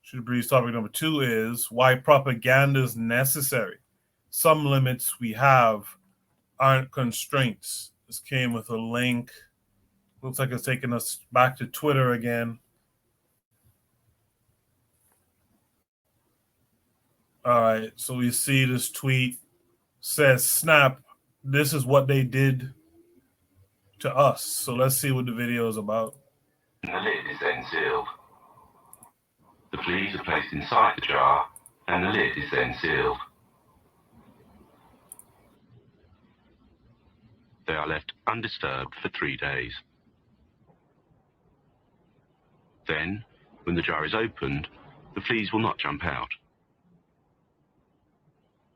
Should breeze topic number 2 is why propaganda is necessary. Some limits we have aren't constraints. This came with a link. Looks like it's taking us back to Twitter again. All right, so we see this tweet says, Snap, this is what they did to us. So let's see what the video is about. The lid is then sealed. The fleas are placed inside the jar, and the lid is then sealed. They are left undisturbed for 3 days. Then, when the jar is opened, the fleas will not jump out.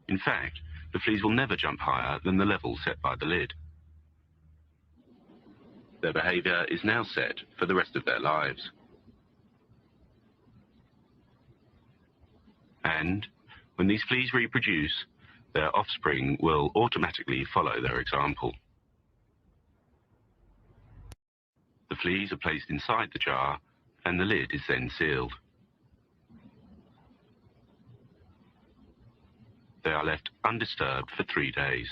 In fact, the fleas will never jump higher than the level set by the lid. Their behavior is now set for the rest of their lives. And when these fleas reproduce, their offspring will automatically follow their example. The fleas are placed inside the jar, and the lid is then sealed. They are left undisturbed for 3 days.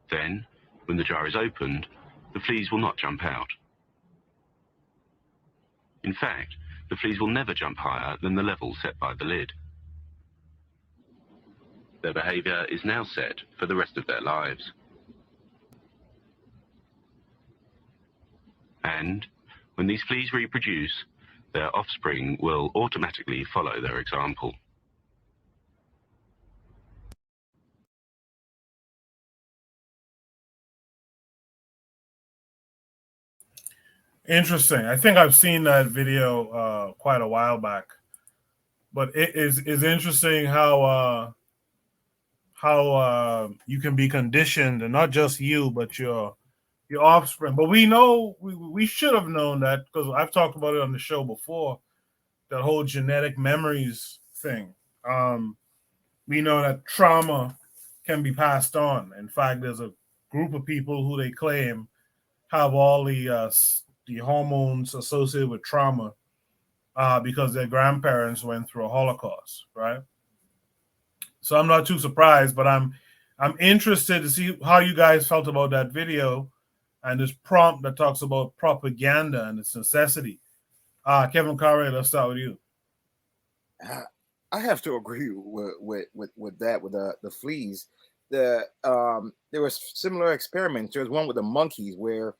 Then, when the jar is opened, the fleas will not jump out. In fact, the fleas will never jump higher than the level set by the lid. Their behavior is now set for the rest of their lives. And when these fleas reproduce, their offspring will automatically follow their example. Interesting. I think I've seen that video quite a while back, but it is interesting how you can be conditioned, and not just you, but your offspring. But we know we should have known that because I've talked about it on the show before. That whole genetic memories thing. We know that trauma can be passed on. In fact, there's a group of people who they claim have all the hormones associated with trauma because their grandparents went through a Holocaust, right? So I'm not too surprised, but I'm interested to see how you guys felt about that video and this prompt that talks about propaganda and its necessity. Kevin Carey, let's start with you. I have to agree with that, with the fleas. There was similar experiments. There was one with the monkeys where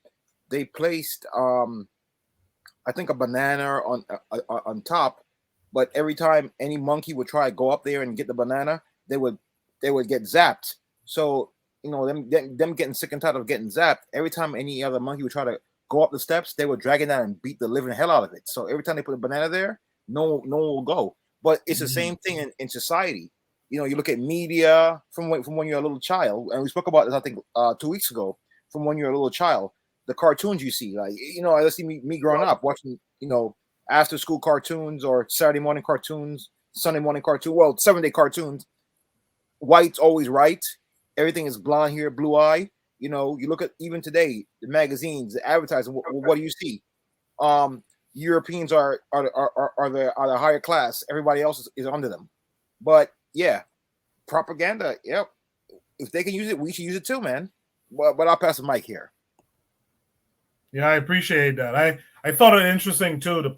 they placed I think a banana on top, but every time any monkey would try to go up there and get the banana, they would get zapped. So them getting sick and tired of getting zapped. Every time any other monkey would try to go up the steps, they would drag it down and beat the living hell out of it. So every time they put a banana there, no one will go. But it's the same thing in society. You look at media from when you're a little child, and we spoke about this I think 2 weeks ago. From when you're a little child, the cartoons you see, like I see me growing up watching after school cartoons or Saturday morning cartoons, Sunday morning cartoon, 7-day cartoons. White's always right. Everything is blonde hair, blue eye. You look at even today the magazines, the advertising. What do you see? Europeans are the higher class. Everybody else is under them. But yeah, propaganda. Yep. If they can use it, we should use it too, man. But I'll pass the mic here. Yeah, I appreciate that. I thought it interesting too. The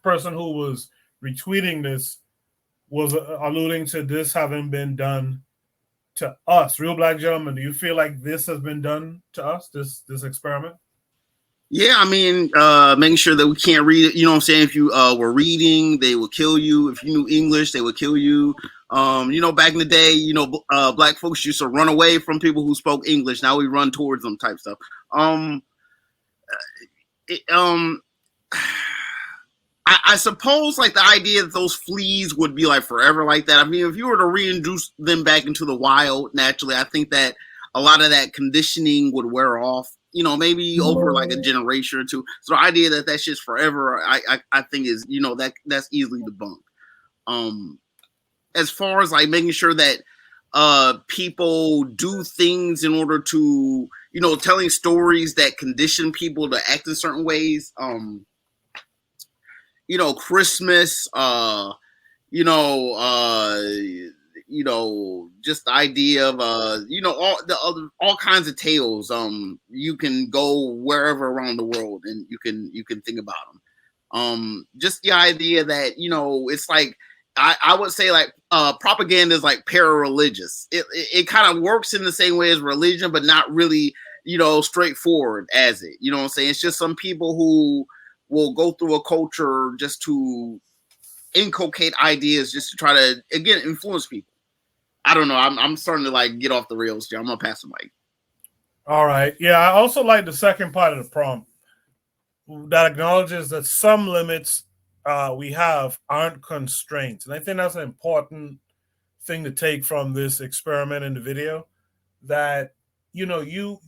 person who was retweeting this was alluding to this having been done to us. Real Black Gentleman, do you feel like this has been done to us, this experiment? Yeah, I mean, making sure that we can't read it. You know what I'm saying? If you were reading, they would kill you. If you knew English, they would kill you. Back in the day, black folks used to run away from people who spoke English. Now we run towards them type stuff. I suppose like the idea that those fleas would be like forever like that. I mean, if you were to reintroduce them back into the wild naturally, I think that a lot of that conditioning would wear off, maybe over like a generation or two. So the idea that that's just forever, I think is, that's easily debunked. As far as like making sure that people do things in order to, telling stories that condition people to act in certain ways. Christmas, just the idea of all kinds of tales. You can go wherever around the world and you can think about them. Just the idea that it's like I would say like propaganda is like para-religious. It kind of works in the same way as religion, but not really straightforward as it. You know what I'm saying? It's just some people who will go through a culture just to inculcate ideas, just to try to again influence people. I don't know. I'm starting to like get off the rails here. I'm gonna pass the mic. All right. Yeah, I also like the second part of the prompt that acknowledges that some limits we have aren't constraints, and I think that's an important thing to take from this experiment in the video. That you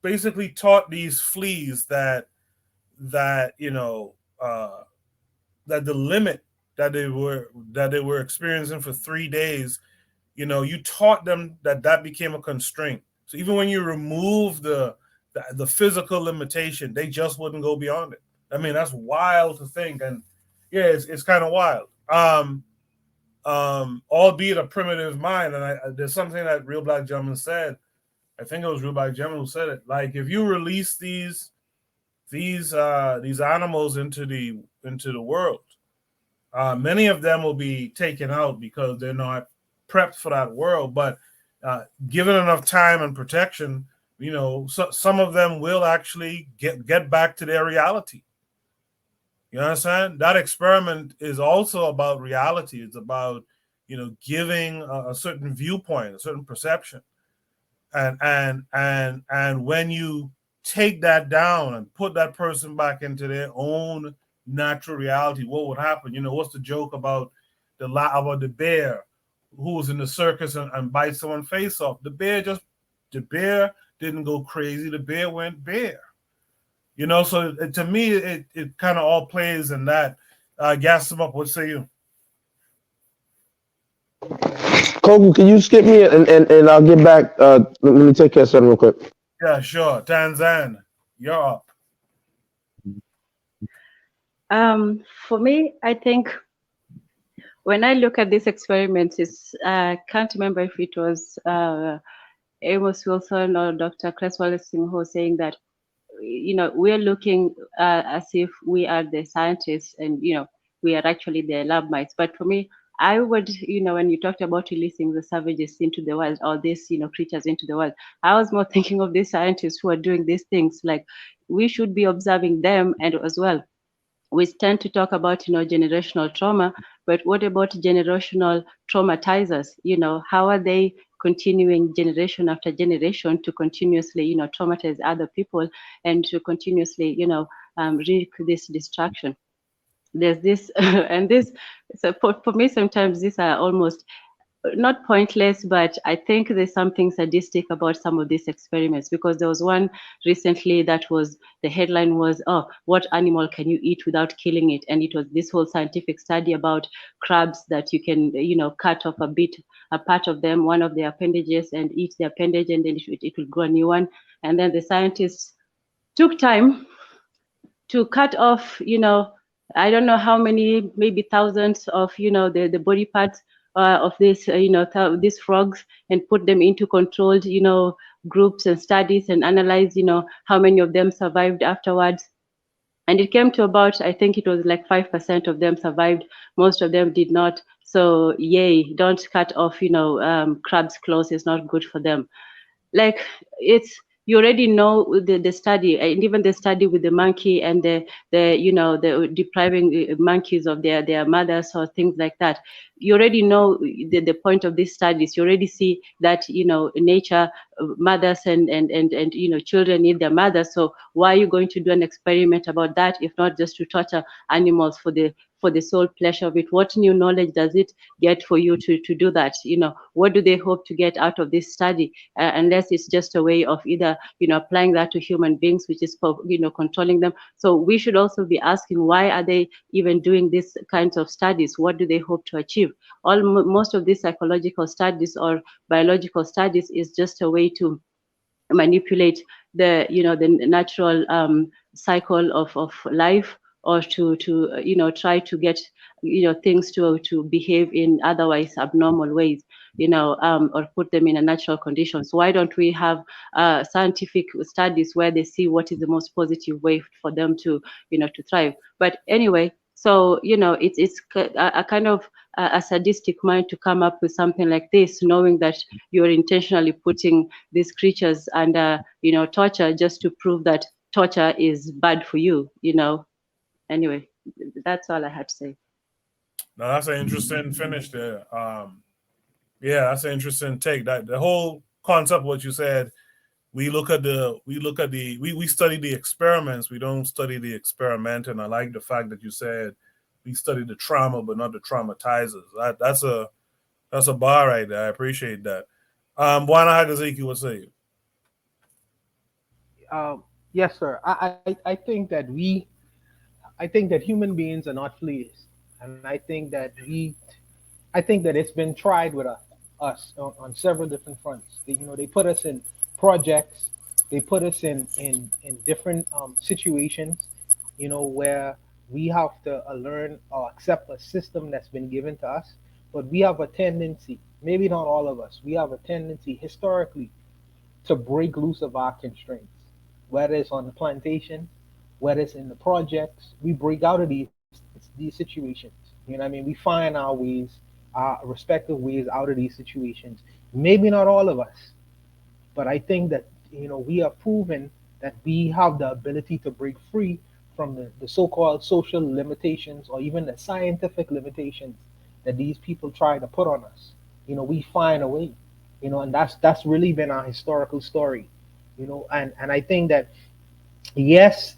basically taught these fleas that that the limit that they were experiencing for 3 days, you taught them that became a constraint. So even when you remove the physical limitation, they just wouldn't go beyond it. I mean, that's wild to think, and yeah, it's kind of wild. Albeit a primitive mind, and there's something that Real Black Gentleman said. I think it was Real Black Gentleman who said it. Like, if you release these animals into the world, many of them will be taken out because they're not prepped for that world. But given enough time and protection, some of them will actually get back to their reality. You understand? That experiment is also about reality. It's about giving a certain viewpoint, a certain perception, and when you take that down and put that person back into their own natural reality, what would happen? What's the joke about the bear who was in the circus and bites someone's face off? The bear didn't go crazy. The bear went bear. So to me, it kind of all plays in that. Gas them up. What say you? Kogu, can you skip me and I'll get back? Let me take care of something real quick. Yeah, sure. Tanzan, you're up. For me, I think when I look at this experiment, I can't remember if it was Amos Wilson or Dr. Creswell Singh who was saying that we're looking as if we are the scientists and we are actually the lab mice. But for me, I would, when you talked about releasing the savages into the wild, or these, creatures into the wild, I was more thinking of these scientists who are doing these things. Like, we should be observing them. And as well, we tend to talk about, generational trauma, but what about generational traumatizers? How are they continuing generation after generation to continuously, traumatize other people and to continuously, wreak this destruction? There's this, and this, so for me, sometimes these are almost not pointless, but I think there's something sadistic about some of these experiments, because there was one recently that was, the headline was, oh, what animal can you eat without killing it? And it was this whole scientific study about crabs that you can, cut off a part of them, one of their appendages, and eat the appendage, and then it will grow a new one. And then the scientists took time to cut off, I don't know how many, maybe thousands of, the body parts of this, these frogs, and put them into controlled, groups and studies, and analyze, how many of them survived afterwards. And it came to about, I think it was like 5% of them survived. Most of them did not. So yay, don't cut off, crabs' claws. It's not good for them. Like, you already know the study, and even the study with the monkey and the depriving monkeys of their mothers or things like that. You already know the point of these studies. You already see that in nature, mothers and children need their mothers. So why are you going to do an experiment about that if not just to torture animals for the sole pleasure of it? What new knowledge does it get for you to do that? What do they hope to get out of this study? Unless it's just a way of either, applying that to human beings, which is, controlling them. So we should also be asking, why are they even doing these kinds of studies? What do they hope to achieve? Most of these psychological studies or biological studies is just a way to manipulate the natural cycle of life, or to try to get things to behave in otherwise abnormal ways, or put them in a natural condition. So why don't we have scientific studies where they see what is the most positive way for them to thrive? But anyway, so it's a kind of a sadistic mind to come up with something like this, knowing that you're intentionally putting these creatures under torture just to prove that torture is bad for you. Anyway, that's all I had to say. No, that's an interesting finish there. Yeah, that's an interesting take. That the whole concept of what you said, we study the experiments, we don't study the experiment. And I like the fact that you said we study the trauma but not the traumatizers. That's a bar right there. I appreciate that. Bwana Hagaziki, what say you? Yes, sir. I think that human beings are not fleas, and I think that it's been tried with us on several different fronts. They put us in projects, they put us in different situations, where we have to learn or accept a system that's been given to us. But we have a tendency, maybe not all of us, we have a tendency historically to break loose of our constraints, whether it's on the plantation, whether it's in the projects. We break out of these situations. You know what I mean? We find our ways, our respective ways out of these situations. Maybe not all of us, but I think that we have proven that we have the ability to break free from the so-called social limitations or even the scientific limitations that these people try to put on us. We find a way, and that's really been our historical story. And I think that, yes,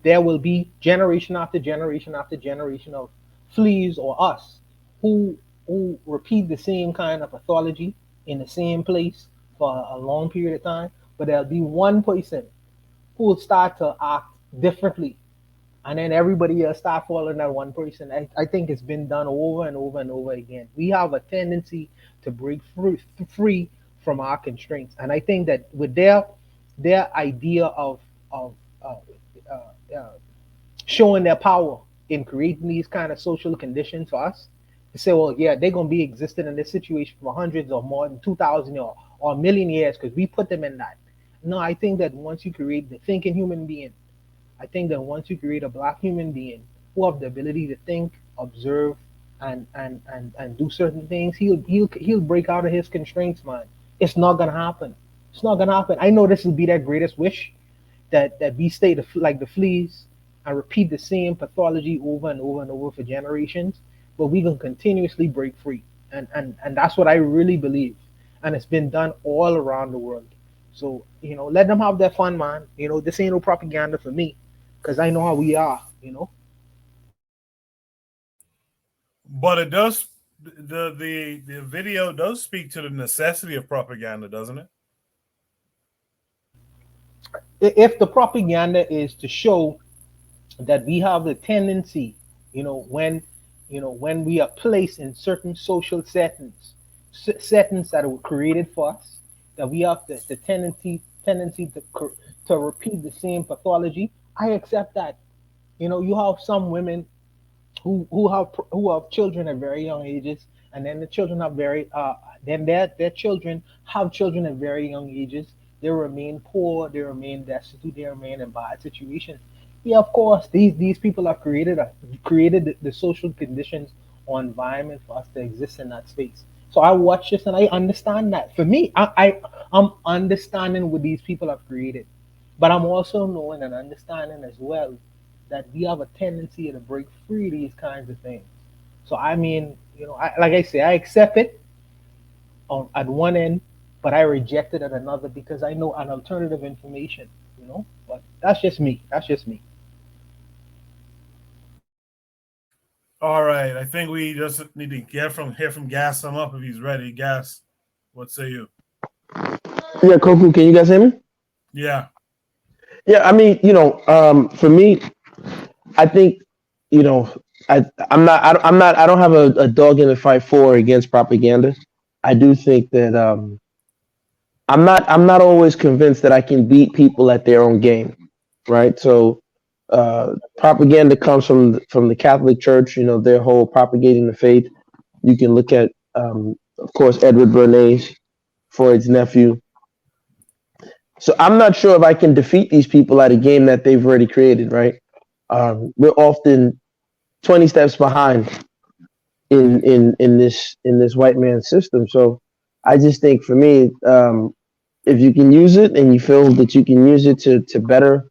there will be generation after generation after generation of fleas or us who repeat the same kind of pathology in the same place for a long period of time, but there'll be one person who will start to act differently, and then everybody else start following that one person. I think it's been done over and over and over again. We have a tendency to break free from our constraints, and I think that with their idea of uh, uh, showing their power in creating these kind of social conditions for us, to say, well, yeah, they're gonna be existing in this situation for hundreds or more than 2,000 or a million years because we put them in that. No, I think that once you create the thinking human being, I think that once you create a black human being who have the ability to think, observe, and do certain things, he'll break out of his constraints, man. It's not gonna happen. It's not gonna happen. I know this will be their greatest wish, that we stay like the fleas and repeat the same pathology over and over and over for generations, but we can continuously break free. And that's what I really believe. And it's been done all around the world. So, let them have their fun, man. This ain't no propaganda for me, because I know how we are. But it does the video does speak to the necessity of propaganda, doesn't it? If the propaganda is to show that we have the tendency, when we are placed in certain social settings that were created for us, that we have the tendency to repeat the same pathology. I accept that. You have some women who have children at very young ages, and then the children have then their children have children at very young ages. They remain poor, they remain destitute, they remain in bad situations. Yeah, of course, these people have created the social conditions or environment for us to exist in that space. So I watch this and I understand that. For me, I'm understanding what these people have created, but I'm also knowing and understanding as well that we have a tendency to break free these kinds of things. So I mean, like I say, I accept it at one end, but I reject it at another because I know an alternative information. But that's just me. That's just me. All right. I think we just need to hear from Gas sum up if he's ready. Gas, what say you? Yeah, Koku, can you guys hear me? Yeah. Yeah, I mean, for me, I think, I don't have a dog in the fight for or against propaganda. I do think that I'm not always convinced that I can beat people at their own game, right? So propaganda comes from the Catholic Church. You know, their whole propagating the faith. You can look at, of course, Edward Bernays, Freud's nephew. So I'm not sure if I can defeat these people at a game that they've already created. Right? We're often 20 steps behind in this white man's system. So I just think for me, if you can use it and you feel that you can use it to better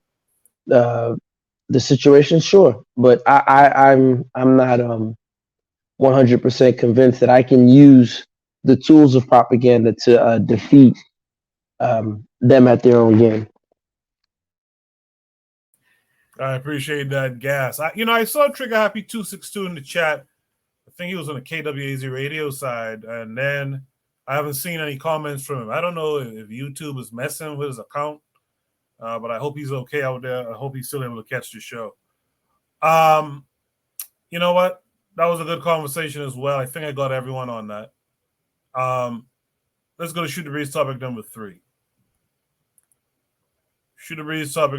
the situation, sure. But I'm not 100% convinced that I can use the tools of propaganda to defeat them at their own game. I appreciate that, Gas. I saw Trigger Happy 262 in the chat. I think he was on the KWAZ radio side, and then I haven't seen any comments from him. I don't know if YouTube is messing with his account, but I hope he's okay out there. I hope he's still able to catch the show. You know what? That was a good conversation as well. I think I got everyone on that. Let's go to Shoot the Breeze topic number 3. Shoot the Breeze topic